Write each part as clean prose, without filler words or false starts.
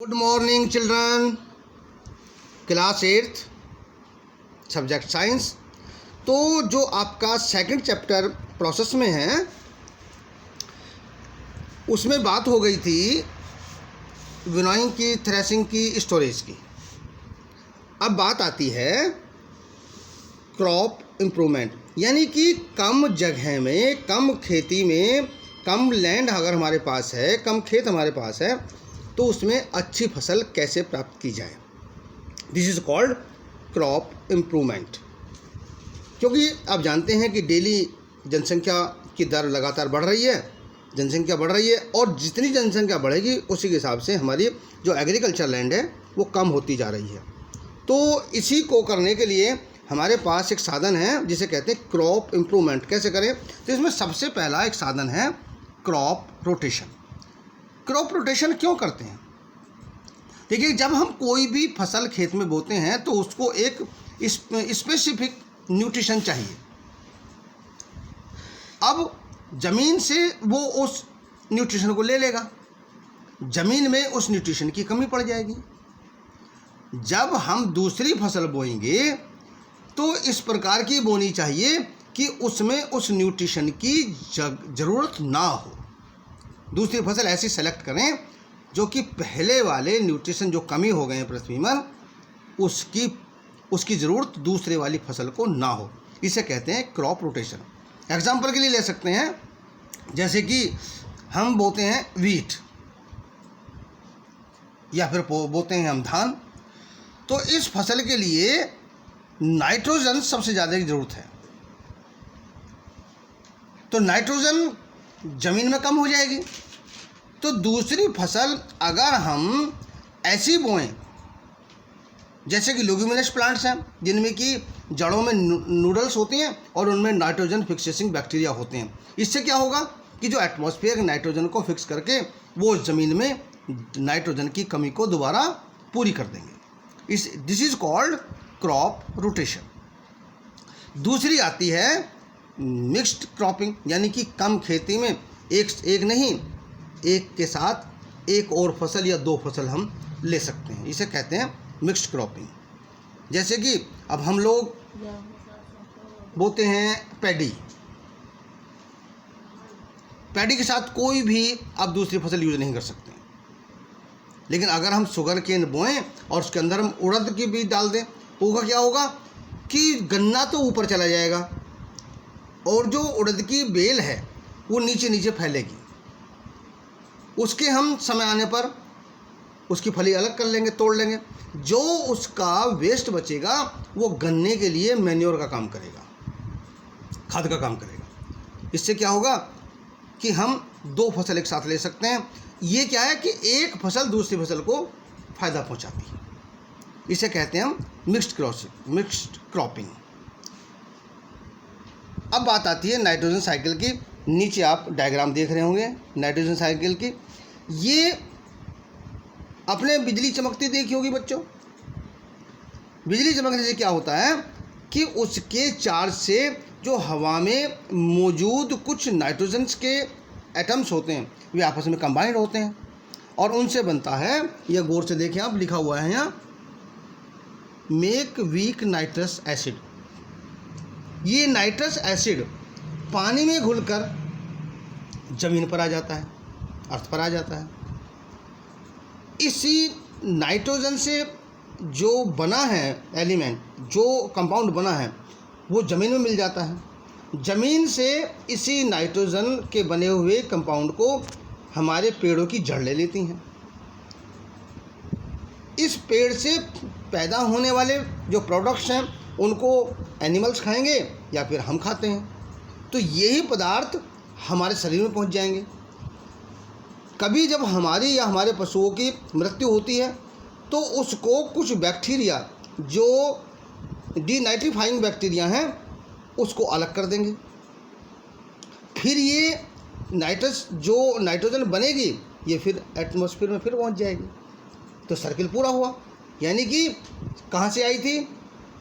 Good morning children, class 8 subject science. तो जो आपका सेकंड चैप्टर प्रोसेस में है उसमें बात हो गई थी विनोइंग की, थ्रेसिंग की, स्टोरेज की। अब बात आती है क्रॉप इम्प्रूवमेंट, यानी कि कम जगह में, कम खेती में, कम लैंड अगर हमारे पास है, कम खेत हमारे पास है, तो उसमें अच्छी फसल कैसे प्राप्त की जाए। This is called crop improvement. क्योंकि आप जानते हैं कि डेली जनसंख्या की दर लगातार बढ़ रही है, जनसंख्या बढ़ रही है, और जितनी जनसंख्या बढ़ेगी उसी के हिसाब से हमारी जो एग्रीकल्चर लैंड है वो कम होती जा रही है। तो इसी को करने के लिए हमारे पास एक साधन है जिसे कहते हैं क्रॉप इम्प्रूवमेंट। कैसे करें? तो इसमें सबसे पहला एक साधन है क्रॉप रोटेशन। क्रॉप रोटेशन क्यों करते हैं? देखिए, जब हम कोई भी फसल खेत में बोते हैं तो उसको एक स्पेसिफिक न्यूट्रिशन चाहिए। अब ज़मीन से वो उस न्यूट्रिशन को ले लेगा, ज़मीन में उस न्यूट्रिशन की कमी पड़ जाएगी। जब हम दूसरी फसल बोएंगे तो इस प्रकार की बोनी चाहिए कि उसमें उस न्यूट्रिशन की ज़रूरत ना हो। दूसरी फसल ऐसी सेलेक्ट करें जो कि पहले वाले न्यूट्रिशन जो कमी हो गए हैं पृथ्वी में, उसकी ज़रूरत दूसरे वाली फसल को ना हो। इसे कहते हैं क्रॉप रोटेशन। एग्जाम्पल के लिए ले सकते हैं, जैसे कि हम बोते हैं वीट या फिर बोते हैं हम धान, तो इस फसल के लिए नाइट्रोजन सबसे ज़्यादा की ज़रूरत है। तो नाइट्रोजन ज़मीन में कम हो जाएगी। तो दूसरी फसल अगर हम ऐसी बोएं, जैसे कि ल्यूग्यूमिनस प्लांट्स हैं जिनमें कि जड़ों में नूडल्स होती हैं और उनमें नाइट्रोजन फिक्सेसिंग बैक्टीरिया होते हैं, इससे क्या होगा कि जो एटमॉस्फेयर नाइट्रोजन को फिक्स करके वो ज़मीन में नाइट्रोजन की कमी को दोबारा पूरी कर देंगे। This is called crop rotation. दूसरी आती है मिक्स्ड क्रॉपिंग, यानी कि कम खेती में एक नहीं, एक के साथ एक और फसल या दो फसल हम ले सकते हैं। इसे कहते हैं मिक्स्ड क्रॉपिंग। जैसे कि अब हम लोग बोते हैं पैडी के साथ कोई भी आप दूसरी फसल यूज़ नहीं कर सकते। लेकिन अगर हम शुगर केन बोएं और उसके अंदर हम उड़द की बीज डाल दें, तो क्या होगा कि गन्ना तो ऊपर चला जाएगा और जो उड़द की बेल है वो नीचे नीचे फैलेगी। उसके हम समय आने पर उसकी फली अलग कर लेंगे, तोड़ लेंगे। जो उसका वेस्ट बचेगा वो गन्ने के लिए मैन्योर का काम करेगा, खाद का काम करेगा। इससे क्या होगा कि हम दो फसल एक साथ ले सकते हैं। ये क्या है कि एक फसल दूसरी फसल को फ़ायदा पहुंचाती है। इसे कहते हैं हम मिक्स्ड क्रॉपिंग। अब बात आती है नाइट्रोजन साइकिल की। नीचे आप डायग्राम देख रहे होंगे नाइट्रोजन साइकिल की। ये अपने बिजली चमकती देखी होगी बच्चों। बिजली चमकने से क्या होता है कि उसके चार्ज से जो हवा में मौजूद कुछ नाइट्रोजन के एटम्स होते हैं वे आपस में कंबाइंड होते हैं और उनसे बनता है, यह गौर से देखें आप, लिखा हुआ है यहाँ, मेक वीक नाइट्रस एसिड। ये नाइट्रस एसिड पानी में घुलकर ज़मीन पर आ जाता है, अर्थ पर आ जाता है। इसी नाइट्रोजन से जो बना है एलिमेंट, जो कंपाउंड बना है, वो ज़मीन में मिल जाता है। ज़मीन से इसी नाइट्रोजन के बने हुए कंपाउंड को हमारे पेड़ों की जड़ ले लेती हैं। इस पेड़ से पैदा होने वाले जो प्रोडक्ट्स हैं उनको एनिमल्स खाएंगे या फिर हम खाते हैं। तो यही पदार्थ हमारे शरीर में पहुंच जाएंगे। कभी जब हमारी या हमारे पशुओं की मृत्यु होती है तो उसको कुछ बैक्टीरिया जो डीनाइट्रीफाइंग बैक्टीरिया हैं उसको अलग कर देंगे। फिर ये जो नाइट्रोजन बनेगी ये फिर एटमॉस्फेयर में फिर पहुंच जाएगी। तो सर्किल पूरा हुआ। यानी कि कहाँ से आई थी?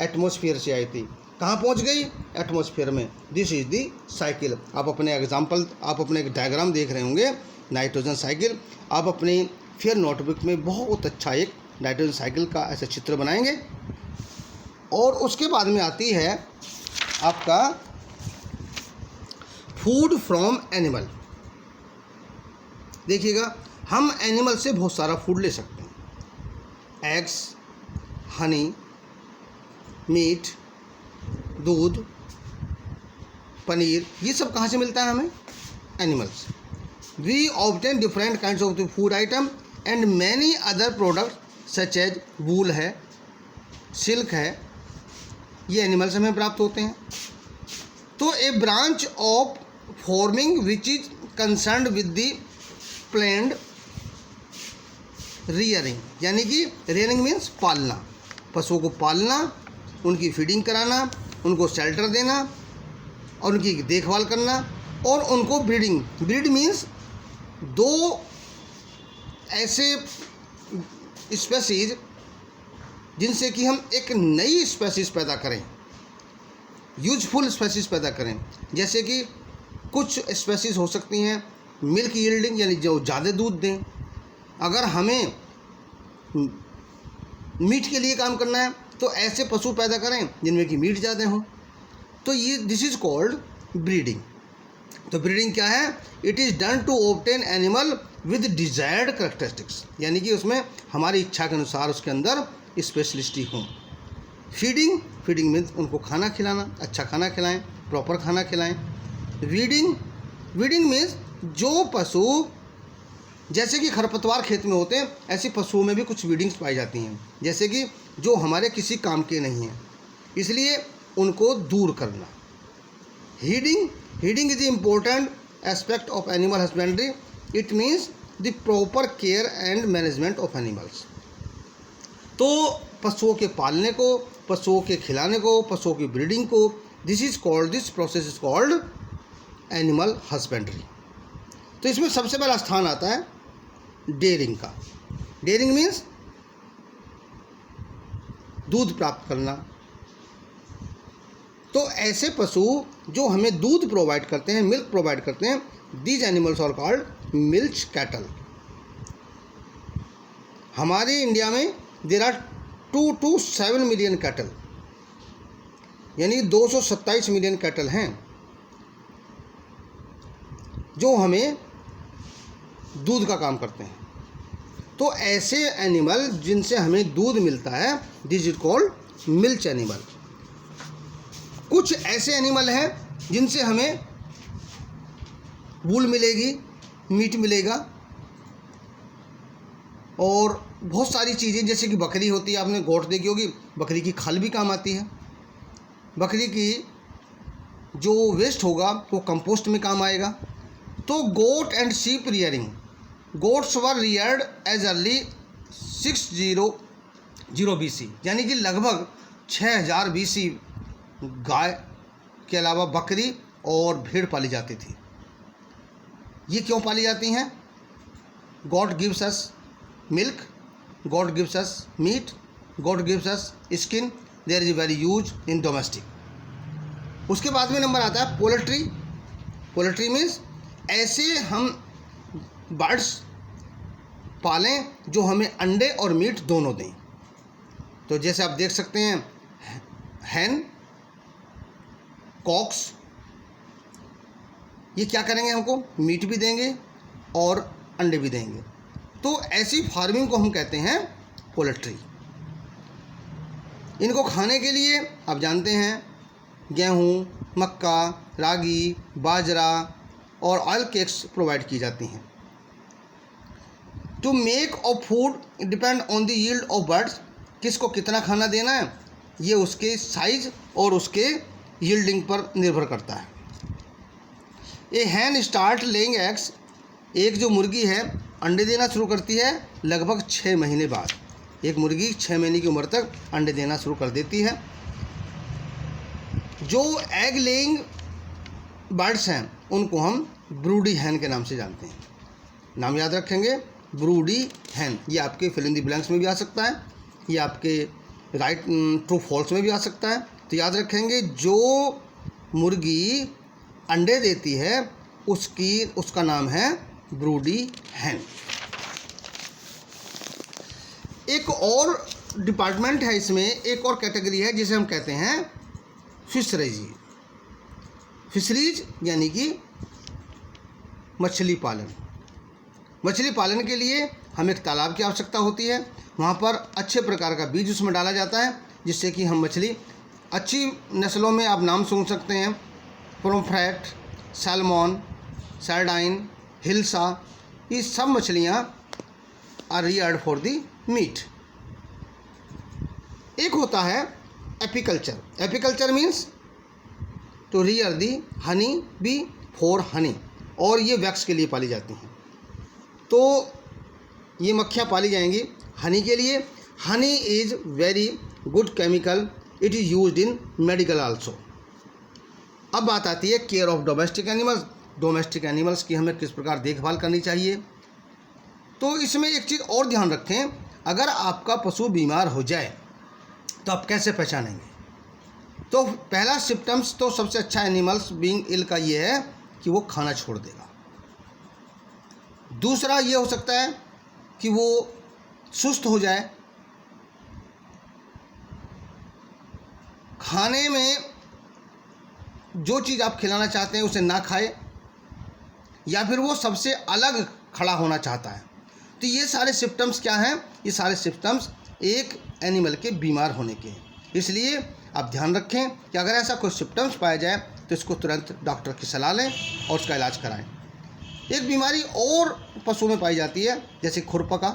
एटमॉस्फेयर से आई थी। कहाँ पहुंच गई? एटमॉस्फेयर में। This is the cycle. आप अपने एक डायग्राम देख रहे होंगे नाइट्रोजन साइकिल। आप अपनी फिर नोटबुक में बहुत अच्छा एक नाइट्रोजन साइकिल का ऐसा चित्र बनाएंगे। और उसके बाद में आती है आपका फूड फ्रॉम एनिमल। देखिएगा, हम एनिमल से बहुत सारा फूड ले सकते हैं। एग्स, हनी, मीट, दूध, पनीर, ये सब कहाँ से मिलता है हमें? Animals. We obtain different kinds of the food item and many other product such as wool है, सिल्क है, ये एनिमल से हमें प्राप्त होते हैं। तो a branch of farming which is concerned with the planned rearing, यानी कि रियरिंग मीन्स पालना, पशुओं को पालना, उनकी फीडिंग कराना, उनको शेल्टर देना और उनकी देखभाल करना, और उनको ब्रीडिंग। ब्रीड मीन्स दो ऐसे स्पेसीज जिनसे कि हम एक नई स्पेसीज पैदा करें, यूजफुल स्पेसीज पैदा करें। जैसे कि कुछ स्पेसीज हो सकती हैं मिल्क यील्डिंग, यानी जो ज़्यादा दूध दें। अगर हमें मीट के लिए काम करना है तो ऐसे पशु पैदा करें जिनमें कि मीट ज़्यादा हो। तो ये दिस इज़ कॉल्ड ब्रीडिंग। तो ब्रीडिंग क्या है? It is done to obtain animal with desired characteristics, यानी कि उसमें हमारी इच्छा के अनुसार उसके अंदर स्पेशलिस्टी हो। फीडिंग, फीडिंग मीन्स उनको खाना खिलाना, अच्छा खाना खिलाएं, प्रॉपर खाना खिलाएं। वीडिंग, वीडिंग मीन्स जो पशु, जैसे कि खरपतवार खेत में होते हैं, ऐसी पशुओं में भी कुछ वीडिंग्स पाई जाती हैं, जैसे कि जो हमारे किसी काम के नहीं हैं, इसलिए उनको दूर करना। Heading, heading is the important aspect of animal husbandry. It means the proper care and management of animals. तो पशुओं के पालने को, पशुओं के खिलाने को, पशुओं की ब्रीडिंग को, this process is called animal husbandry. तो इसमें सबसे पहला स्थान आता है डेयरिंग का। डेयरिंग मीन्स दूध प्राप्त करना। तो ऐसे पशु जो हमें दूध प्रोवाइड करते हैं, मिल्क प्रोवाइड करते हैं, these animals are called milk cattle. हमारे इंडिया में there are 2 to 7 million cattle, यानी 227 मिलियन कैटल हैं जो हमें दूध का काम करते हैं। तो ऐसे एनिमल जिनसे हमें दूध मिलता है, this is called milk animal. कुछ ऐसे एनिमल हैं जिनसे हमें वूल मिलेगी, मीट मिलेगा, और बहुत सारी चीज़ें, जैसे कि बकरी होती है, आपने गोट देखी होगी, बकरी की खल भी काम आती है। बकरी की जो वेस्ट होगा वो कंपोस्ट में काम आएगा। तो goat and sheep rearing, goats were reared as early 600 BC, यानी कि लगभग 6000 BC गाय के अलावा बकरी और भेड़ पाली जाती थी। ये क्यों पाली जाती हैं? God gives us milk, God gives us meat, God gives us skin, there is very use in domestic. उसके बाद में नंबर आता है पोल्ट्री। पोल्ट्री मीन्स ऐसे हम बर्ड्स पालें जो हमें अंडे और मीट दोनों दें। तो जैसे आप देख सकते हैं हैन, कॉक्स, ये क्या करेंगे? हमको मीट भी देंगे और अंडे भी देंगे। तो ऐसी फार्मिंग को हम कहते हैं पोल्ट्री। इनको खाने के लिए आप जानते हैं गेहूँ, मक्का, रागी, बाजरा और ऑयल केक्स प्रोवाइड की जाती हैं। To make of food depend on the yield of birds. किसको कितना खाना देना है ये उसके साइज और उसके यील्डिंग पर निर्भर करता है। ए हैन स्टार्ट लेइंग एग्स, एक जो मुर्गी है अंडे देना शुरू करती है लगभग 6 महीने बाद। एक मुर्गी 6 महीने की उम्र तक अंडे देना शुरू कर देती है। जो एग लेइंग बर्ड्स हैं उनको हम ब्रूडी हैन के नाम से जानते हैं। नाम याद रखेंगे, ब्रूडी हैन। ये आपके फिल इन द ब्लैंक्स में भी आ सकता है, ये आपके राइट ट्रू फॉल्स में भी आ सकता है। तो याद रखेंगे जो मुर्गी अंडे देती है उसका नाम है ब्रूडी हैन। एक और डिपार्टमेंट है इसमें, एक और कैटेगरी है जिसे हम कहते हैं फिशरीज। फिशरीज यानी कि मछली पालन। मछली पालन के लिए हमें एक तालाब की आवश्यकता होती है। वहाँ पर अच्छे प्रकार का बीज उसमें डाला जाता है जिससे कि हम मछली अच्छी नस्लों में आप नाम सुन सकते हैं, पोम्फ्रेट, सैल्मन, सार्डाइन, हिल्सा, ये सब मछलियाँ are reared for the meat. एक होता है apiculture. Apiculture means to rear the honey bee for honey, और ये वैक्स के लिए पाली जाती हैं। तो ये मक्खियाँ पाली जाएंगी हनी के लिए। Honey is very good chemical, it is used in medical also. अब बात आती है care of domestic animals. Domestic animals की हमें किस प्रकार देखभाल करनी चाहिए। तो इसमें एक चीज़ और ध्यान रखें, अगर आपका पशु बीमार हो जाए तो आप कैसे पहचानेंगे। तो पहला सिम्टम्स तो सबसे अच्छा एनिमल्स बीइंग इल का ये है कि वो खाना छोड़ देगा। दूसरा ये हो सकता है कि वो सुस्त हो जाए, खाने में जो चीज़ आप खिलाना चाहते हैं उसे ना खाए, या फिर वो सबसे अलग खड़ा होना चाहता है। तो ये सारे सिम्टम्स क्या हैं, ये सारे सिम्टम्स एक एनिमल के बीमार होने के हैं। इसलिए आप ध्यान रखें कि अगर ऐसा कोई सिम्टम्स पाया जाए तो इसको तुरंत डॉक्टर की सलाह लें और उसका इलाज कराएं। एक बीमारी और पशु में पाई जाती है जैसे खुरपका।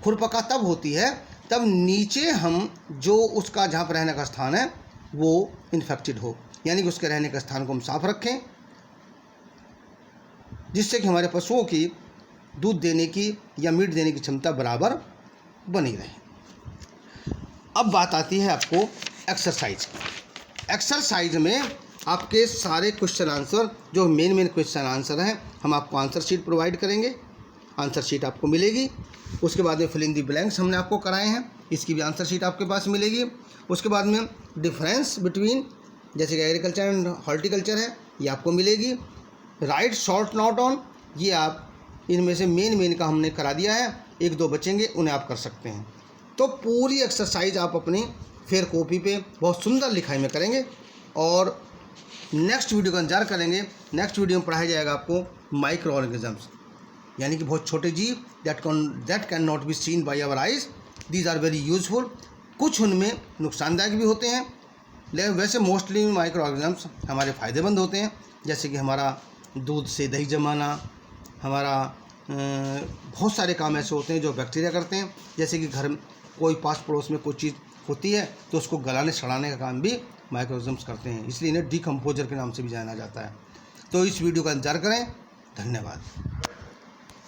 खुरपका तब होती है तब नीचे हम जो उसका जहाँ पर रहने का स्थान है वो इन्फेक्टेड हो, यानी कि उसके रहने के स्थान को हम साफ रखें जिससे कि हमारे पशुओं की दूध देने की या मीट देने की क्षमता बराबर बनी रहे। अब बात आती है आपको एक्सरसाइज की। एक्सरसाइज में आपके सारे क्वेश्चन आंसर, जो मेन क्वेश्चन आंसर हैं, हम आपको आंसर शीट प्रोवाइड करेंगे। आंसर शीट आपको मिलेगी। उसके बाद में फिल इन दी ब्लैंक्स हमने आपको कराए हैं, इसकी भी आंसर शीट आपके पास मिलेगी। उसके बाद में डिफरेंस बिटवीन जैसे कि एग्रीकल्चर एंड हॉर्टिकल्चर है, ये आपको मिलेगी। राइट शॉर्ट नोट ऑन, ये आप इनमें से मेन का हमने करा दिया है, एक दो बचेंगे उन्हें आप कर सकते हैं। तो पूरी एक्सरसाइज आप अपनी फेयर कॉपी पे बहुत सुंदर लिखाई में करेंगे और नेक्स्ट वीडियो का इंतजार करेंगे। नेक्स्ट वीडियो में पढ़ाया जाएगा आपको माइक्रो ऑर्गेनिजम्स, यानी कि बहुत छोटे जीव that can not be seen by our eyes. These are very useful. कुछ उनमें नुकसानदायक भी होते हैं, लेकिन वैसे मोस्टली माइक्रो ऑर्गेनिजम्स हमारे फ़ायदेमंद होते हैं। जैसे कि हमारा दूध से दही जमाना, हमारा बहुत सारे काम ऐसे होते हैं जो बैक्टीरिया करते हैं। जैसे कि घर में कोई पास पड़ोस में कोई चीज़ होती है तो उसको गलाने सड़ाने का काम भी माइक्रो ऑर्गेनिजम्स करते हैं, इसलिए इन्हें डिकम्पोजर के नाम से भी जाना जाता है। तो इस वीडियो का इंतजार करें। धन्यवाद।